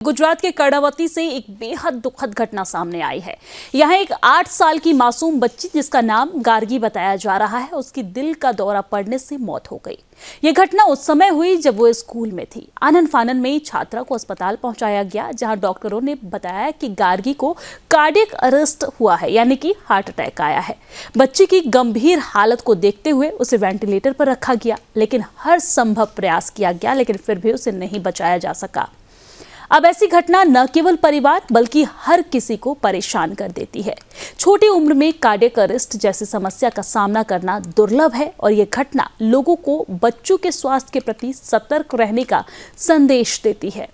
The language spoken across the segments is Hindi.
गुजरात के कर्णावती से एक बेहद दुखद घटना सामने आई है। यहाँ एक 8 साल की मासूम बच्ची जिसका नाम गार्गी बताया जा रहा है, उसकी दिल का दौरा पड़ने से मौत हो गई। ये घटना उस समय हुई जब वो स्कूल में थी। आनन फानन में छात्रा को अस्पताल पहुंचाया गया, जहां डॉक्टरों ने बताया कि गार्गी को कार्डियक अरेस्ट हुआ है, यानी कि हार्ट अटैक आया है। बच्ची की गंभीर हालत को देखते हुए उसे वेंटिलेटर पर रखा गया, लेकिन हर संभव प्रयास किया गया, लेकिन फिर भी उसे नहीं बचाया जा सका। अब ऐसी घटना न केवल परिवार बल्कि हर किसी को परेशान कर देती है। छोटी उम्र में कार्डियक अरेस्ट जैसी समस्या का सामना करना दुर्लभ है और ये घटना लोगों को बच्चों के स्वास्थ्य के प्रति सतर्क रहने का संदेश देती है।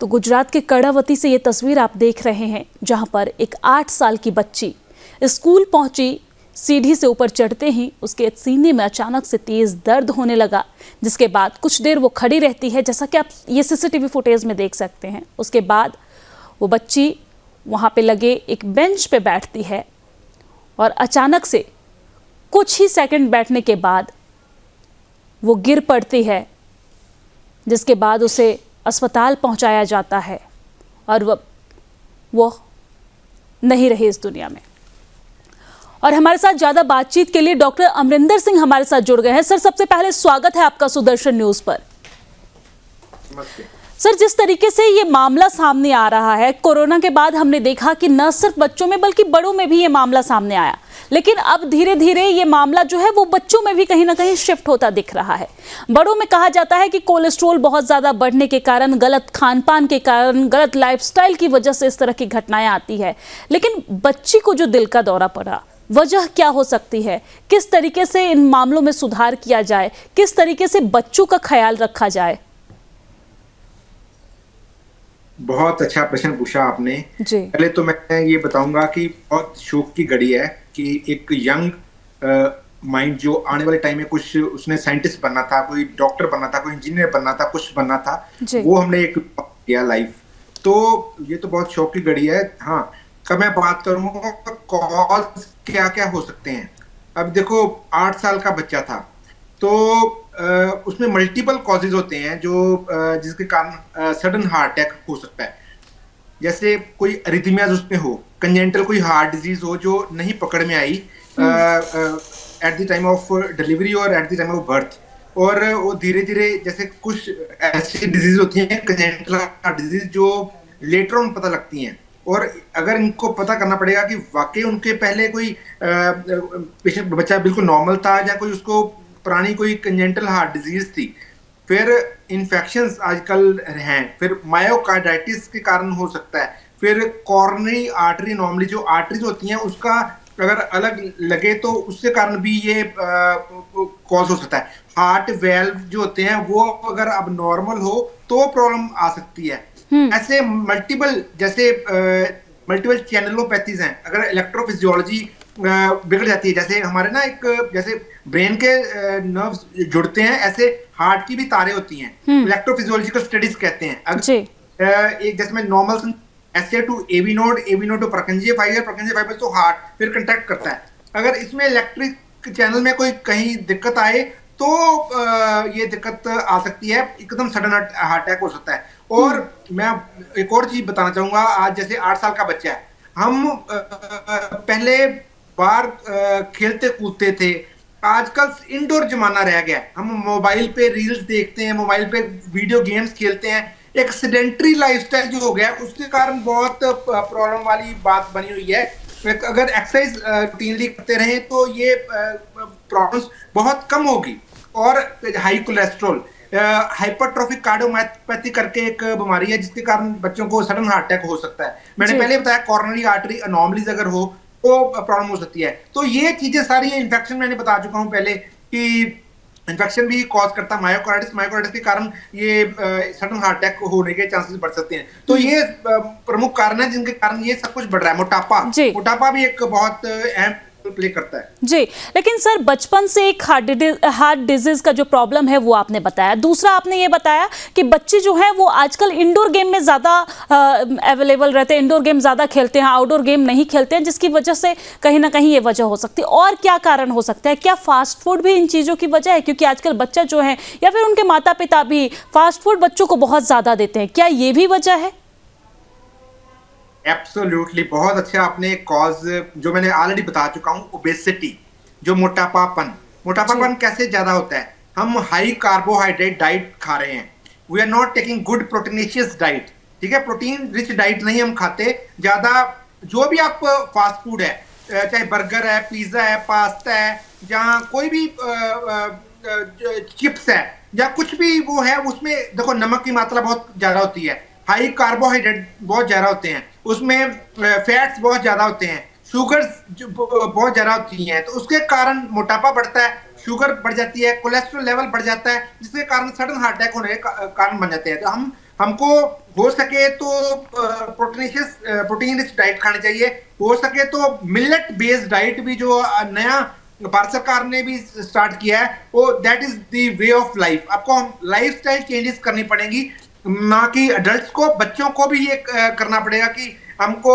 तो गुजरात के कर्णावती से ये तस्वीर आप देख रहे हैं, जहां पर एक 8 साल की बच्ची स्कूल पहुंची। सीढ़ी से ऊपर चढ़ते ही उसके सीने में अचानक से तेज दर्द होने लगा, जिसके बाद कुछ देर वो खड़ी रहती है, जैसा कि आप ये सीसीटीवी फुटेज में देख सकते हैं। उसके बाद वो बच्ची वहाँ पे लगे एक बेंच पे बैठती है और अचानक से कुछ ही सेकंड बैठने के बाद वो गिर पड़ती है, जिसके बाद उसे अस्पताल पहुँचाया जाता है और वो नहीं रही इस दुनिया में। और हमारे साथ ज्यादा बातचीत के लिए डॉक्टर अमरिंदर सिंह हमारे साथ जुड़ गए हैं। सर, सबसे पहले स्वागत है आपका सुदर्शन न्यूज पर। सर, जिस तरीके से ये मामला सामने आ रहा है, कोरोना के बाद हमने देखा कि न सिर्फ बच्चों में बल्कि बड़ों में भी ये मामला सामने आया, लेकिन अब धीरे धीरे ये मामला जो है वो बच्चों में भी कहीं ना कहीं शिफ्ट होता दिख रहा है। बड़ों में कहा जाता है कि कोलेस्ट्रॉल बहुत ज्यादा बढ़ने के कारण, गलत खान पान के कारण, गलत लाइफस्टाइल की वजह से इस तरह की घटनाएं आती है। लेकिन बच्ची को जो दिल का दौरा पड़ा, वजह क्या हो सकती है? किस तरीके से इन मामलों में सुधार किया जाए? किस तरीके से बच्चों का ख्याल रखा जाए? बहुत अच्छा प्रश्न पूछा आपने जी। पहले तो मैं ये बताऊंगा कि बहुत शौक की घड़ी है कि एक यंग माइंड जो आने वाले टाइम में कुछ उसने साइंटिस्ट बनना था, कोई डॉक्टर बनना था, कोई इंजीनियर बनना था, कुछ बनना था, वो हमने एक किया लाइफ। तो ये तो बहुत शौक की घड़ी है। हाँ, कब मैं बात करूंगा कॉज क्या क्या हो सकते हैं। अब देखो, 8 साल का बच्चा था, तो उसमें मल्टीपल कॉजेज होते हैं जो जिसके कारण सडन हार्ट अटैक हो सकता है। जैसे कोई अरिथमियाज उसमें हो, कंजेंटल कोई हार्ट डिजीज हो जो नहीं पकड़ में आई at the time of delivery और at the time of birth, और वो धीरे धीरे, जैसे कुछ ऐसी डिजीज होती हैं कंजेंटल हार्ट डिजीज जो लेटर ऑन पता लगती हैं, और अगर इनको पता करना पड़ेगा कि वाकई उनके पहले कोई पेशेंट बच्चा बिल्कुल नॉर्मल था या कोई उसको पुरानी कोई कंजेंटल हार्ट डिजीज थी, फिर इन्फेक्शंस आजकल हैं, फिर मायोकार्डाइटिस के कारण हो सकता है, फिर कॉर्नरी आर्टरी, नॉर्मली जो आर्टरीज होती हैं उसका अगर अलग लगे तो उसके कारण भी ये कॉज हो सकता है। हार्ट वेल्व जो होते हैं वो अगर अब नॉर्मल हो तो प्रॉब्लम आ सकती है। ऐसे मल्टीपल, जैसे मल्टीपल चैनलोपैथीज हैं। अगर इलेक्ट्रोफिजियोलॉजी बिगड़ जाती है, जैसे हमारे ना एक जैसे ब्रेन के नर्व्स जुड़ते हैं, ऐसे हार्ट की भी तारें होती हैं, इलेक्ट्रोफिजियोलॉजिकल स्टडीज कहते हैं। अगर एक जैसे में normal SA to AV node, AV node to Purkinje fibre तो हार्ट फिर कंटैक्ट करता है। अगर इसमें इलेक्ट्रिक चैनल में कोई कहीं दिक्कत आए तो ये दिक्कत आ सकती है, एकदम सडन हार्ट अटैक हो सकता है। और मैं एक और चीज बताना चाहूंगा, आज जैसे 8 साल का बच्चा है, हम पहले बाहर खेलते कूदते थे, आजकल इंडोर जमाना रह गया है। हम मोबाइल पे रील्स देखते हैं, मोबाइल पे वीडियो गेम्स खेलते हैं, एक सेडेंटरी लाइफस्टाइल जो हो गया, उसके कारण बहुत प्रॉब्लम वाली बात बनी हुई है। अगर एक्सरसाइज रूटीनली करते रहे तो ये प्रॉब्लम्स बहुत कम होगी। और हाई कोलेस्ट्रॉल, हाइपरट्रोफिक कार्डियोमायोपैथी करके एक बीमारी है जिसके कारण बच्चों को सडन हार्ट अटैक हो सकता है। मैंने पहले बताया कॉर्नरी आर्टरी अनॉमलीज अगर हो तो प्रॉब्लम हो सकती है। तो ये चीजें सारी, इन्फेक्शन मैंने बता चुका हूं पहले कि इन्फेक्शन भी कॉज करता है मायोकार्डाइटिस के कारण ये सडन हार्ट अटैक होने के चांसेस बढ़ सकते हैं। तो ये प्रमुख कारण है जिनके कारण ये सब कुछ बढ़ रहा है। मोटापा भी एक बहुत अहम प्ले करता है। जी, लेकिन सर बचपन से एक हार्ट डिजीज का जो प्रॉब्लम है वो आपने बताया। दूसरा आपने ये बताया कि बच्चे जो हैं वो आजकल इंडोर गेम में ज़्यादा अवेलेबल रहते हैं, इंडोर गेम ज़्यादा खेलते हैं, आउटडोर गेम नहीं खेलते हैं, जिसकी वजह से कहीं ना कहीं ये वजह हो सकती है। और क्या कारण हो सकता है? क्या फास्ट फूड भी इन चीज़ों की वजह है? क्योंकि आजकल बच्चा जो है या फिर उनके माता पिता भी फास्ट फूड बच्चों को बहुत ज़्यादा देते हैं, क्या ये भी वजह है? एब्सोल्युटली, बहुत अच्छा आपने कॉज जो मैंने ऑलरेडी बता चुका हूं, ओबेसिटी, जो मोटापापन कैसे ज्यादा होता है? हम हाई कार्बोहाइड्रेट डाइट खा रहे हैं, we are not taking good proteinaceous diet, ठीक है, प्रोटीन रिच डाइट नहीं हम खाते ज्यादा। जो भी आप फास्ट फूड है, चाहे बर्गर है, पिज्जा है, पास्ता है, जहाँ कोई भी चिप्स है या कुछ भी वो है, उसमें देखो नमक की मात्रा बहुत ज्यादा होती है, हाई कार्बोहाइड्रेट बहुत ज्यादा होते हैं, उसमें फैट्स बहुत ज्यादा होते हैं, शुगर्स बहुत ज्यादा होती हैं, तो उसके कारण मोटापा बढ़ता है, शुगर बढ़ जाती है, कोलेस्ट्रॉल लेवल बढ़ जाता है, जिसके कारण सडन हार्ट अटैक होने के कारण बन जाते हैं। तो हमको हो सके तो प्रोटीन रिच डाइट खानी चाहिए, हो सके तो मिलेट बेस्ड डाइट भी जो नया भारत सरकार ने भी स्टार्ट किया है, वो that is the way of life. आपको लाइफस्टाइल चेंजेस करनी पड़ेंगी, ना कि अडल्ट्स को, बच्चों को भी ये करना पड़ेगा कि हमको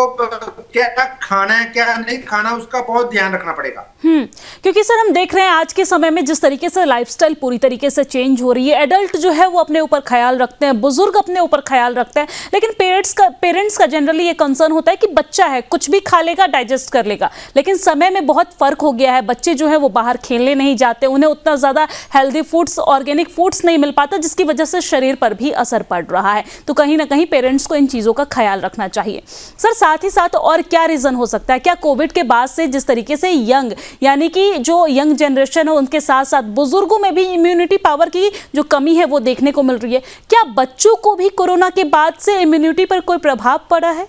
क्या खाना है क्या नहीं खाना, उसका बहुत ध्यान रखना पड़ेगा। क्योंकि सर हम देख रहे हैं आज के समय में जिस तरीके से लाइफस्टाइल पूरी तरीके से चेंज हो रही है, एडल्ट जो है वो अपने ऊपर ख्याल रखते हैं, बुजुर्ग अपने ऊपर ख्याल रखते हैं, लेकिन पेरेंट्स का जनरली ये कंसर्न होता है कि बच्चा है, कुछ भी खा लेगा, डाइजेस्ट कर लेगा। लेकिन समय में बहुत फर्क हो गया है, बच्चे जो है वो बाहर खेलने नहीं जाते, उन्हें उतना ज़्यादा हेल्दी फूड्स, ऑर्गेनिक फूड्स नहीं मिल पाता, जिसकी वजह से शरीर पर भी असर पड़ रहा है। तो कहीं ना कहीं पेरेंट्स को इन चीज़ों का ख्याल रखना चाहिए। सर साथ ही साथ और क्या रीज़न हो सकता है? क्या कोविड के बाद से जिस तरीके से यंग, यानी कि जो यंग जनरेशन है, उनके साथ साथ बुजुर्गों में भी इम्यूनिटी पावर की जो कमी है वो देखने को मिल रही है, क्या बच्चों को भी कोरोना के बाद से इम्यूनिटी पर कोई प्रभाव पड़ा है?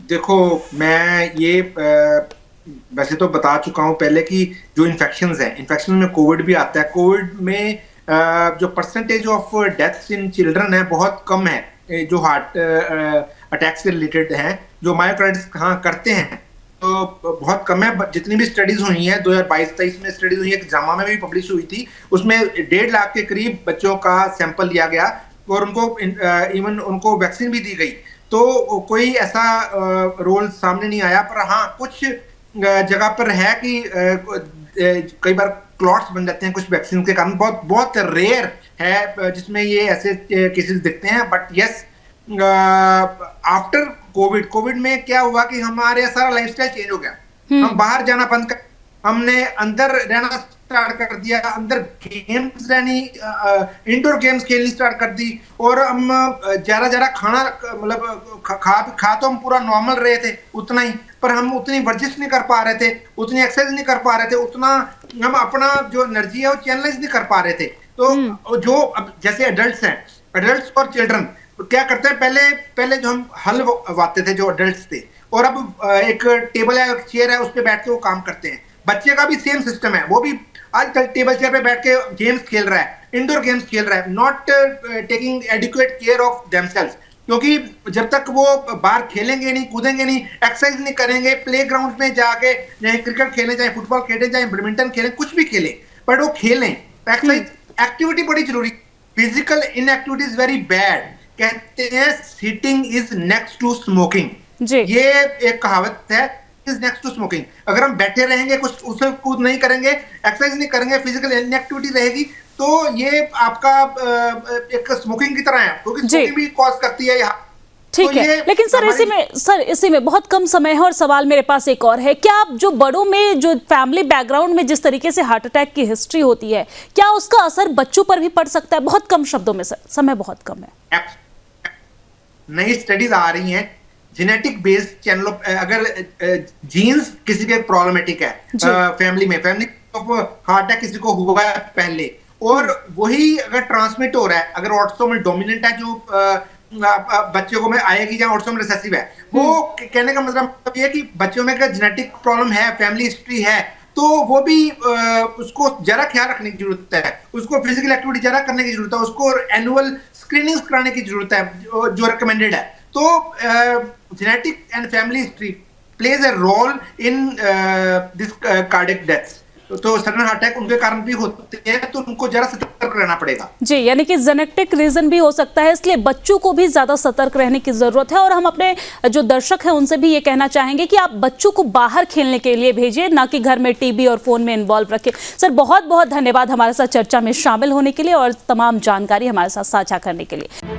देखो, मैं ये वैसे तो बता चुका हूं पहले कि जो इन्फेक्शंस है, इन्फेक्शन में कोविड भी आता है। कोविड में जो percentage of deaths in children है बहुत कम है, जो हार्ट अटैक से रिलेटेड हैं, जो मायोकार्डिस हाँ करते हैं, तो बहुत कम है। जितनी भी स्टडीज हुई हैं 2022-23 में स्टडीज हुई है, एग्जामा में भी पब्लिश हुई थी, उसमें 1.5 लाख के करीब बच्चों का सैंपल लिया गया और उनको इवन उनको वैक्सीन भी दी गई, तो कोई ऐसा रोल सामने नहीं आया। पर हाँ, कुछ जगह पर है कि कई बार क्लॉट्स बन जाते हैं कुछ वैक्सीन के कारण, बहुत बहुत रेयर है जिसमें ये ऐसे केसेस दिखते हैं। बट यस, आफ्टर कोविड में क्या हुआ कि हमारे सारा लाइफस्टाइल चेंज हो गया, हम बाहर जाना बंद कर, हमने अंदर रहना स्टार्ट कर दिया, अंदर गेम्स रहनी, इंडोर गेम्स खेलनी स्टार्ट कर दी, और हम जरा खाना, मतलब खा तो हम पूरा नॉर्मल रहे थे उतना ही, पर हम उतनी वर्जिश नहीं कर पा रहे थे, उतनी एक्सरसाइज नहीं कर पा रहे थे, उतना हम अपना जो एनर्जी है वो चैनलाइज नहीं कर पा रहे थे। तो जो अब जैसे एडल्ट्स और चिल्ड्रन क्या करते हैं, पहले जो हम हल वाते थे जो एडल्ट्स थे, और अब एक टेबल है, एक चेयर है, उस पर बैठ के वो काम करते हैं। बच्चे का भी सेम सिस्टम है, वो भी आजकल टेबल चेयर पे बैठ के गेम्स खेल रहा है, इंडोर गेम्स खेल रहा है, not taking adequate care of themselves, क्योंकि जब तक वो बाहर खेलेंगे नहीं, कूदेंगे नहीं, एक्सरसाइज नहीं करेंगे, प्लेग्राउंड में जाके चाहे क्रिकेट खेलें, चाहे फुटबॉल खेलें, चाहे बैडमिंटन खेलें, कुछ भी खेलें, बट वो खेलें। एक्सरसाइज एक्टिविटी बड़ी जरूरी, physical inactivity is very bad. कहते हैं sitting is next to smoking, ये एक कहावत है, इज नेक्स्ट टू स्मोकिंग। अगर हम बैठे रहेंगे, कुछ उछल कूद नहीं करेंगे, एक्सरसाइज नहीं करेंगे, फिजिकल इनएक्टिविटी रहेगी, तो ये आपका एक स्मोकिंग की तरह है, क्योंकि स्मोकिंग भी कॉज करती है यहाँ। ठीक तो है, लेकिन सर इसी में बहुत कम समय है, और सवाल मेरे पास एक और है, क्या आप जो बड़ों में, जो फैमिली बैकग्राउंड में जिस तरीके से हार्ट अटैक की हिस्ट्री होती है, क्या उसका असर बच्चों पर भी पड़ सकता है? बहुत कम शब्दों में सर, समय बहुत कम है। नई स्टडीज आ रही हैं, जेनेटिक बेस्ड चैनलों, अगर जीन्स किसी के प्रॉब्लमेटिक है फैमिली हार्ट अटैक किसी को हुआ है पहले, और वही अगर ट्रांसमिट हो रहा है, अगर ऑटोसोमल डोमिनेंट है, जो बच्चों को में आएगी, जहाँ ऑटोसोमल रिसेसिव है, वो कहने का मतलब ये है कि बच्चों में अगर जेनेटिक प्रॉब्लम है, फैमिली हिस्ट्री है, तो वो भी उसको जरा ख्याल रखने की जरूरत है, उसको फिजिकल एक्टिविटी जरा करने की जरूरत है, उसको एनुअल स्क्रीनिंग कराने की जरूरत है, जो रिकमेंडेड है। तो genetic and family history plays a role in this cardiac deaths. तो सडन हार्ट अटैक उनके कारण भी होते हैं, तो उनको जरा सतर्क रहना पड़ेगा। जी, यानी कि जेनेटिक रीजन भी हो सकता है, इसलिए बच्चों को भी ज्यादा सतर्क रहने की जरूरत है। और हम अपने जो दर्शक हैं उनसे भी ये कहना चाहेंगे कि आप बच्चों को बाहर खेलने के लिए भेजिए, ना कि घर में टीवी और फोन में इन्वॉल्व रखें। सर, बहुत बहुत धन्यवाद हमारे साथ चर्चा में शामिल होने के लिए और तमाम जानकारी हमारे साथ साझा करने के लिए।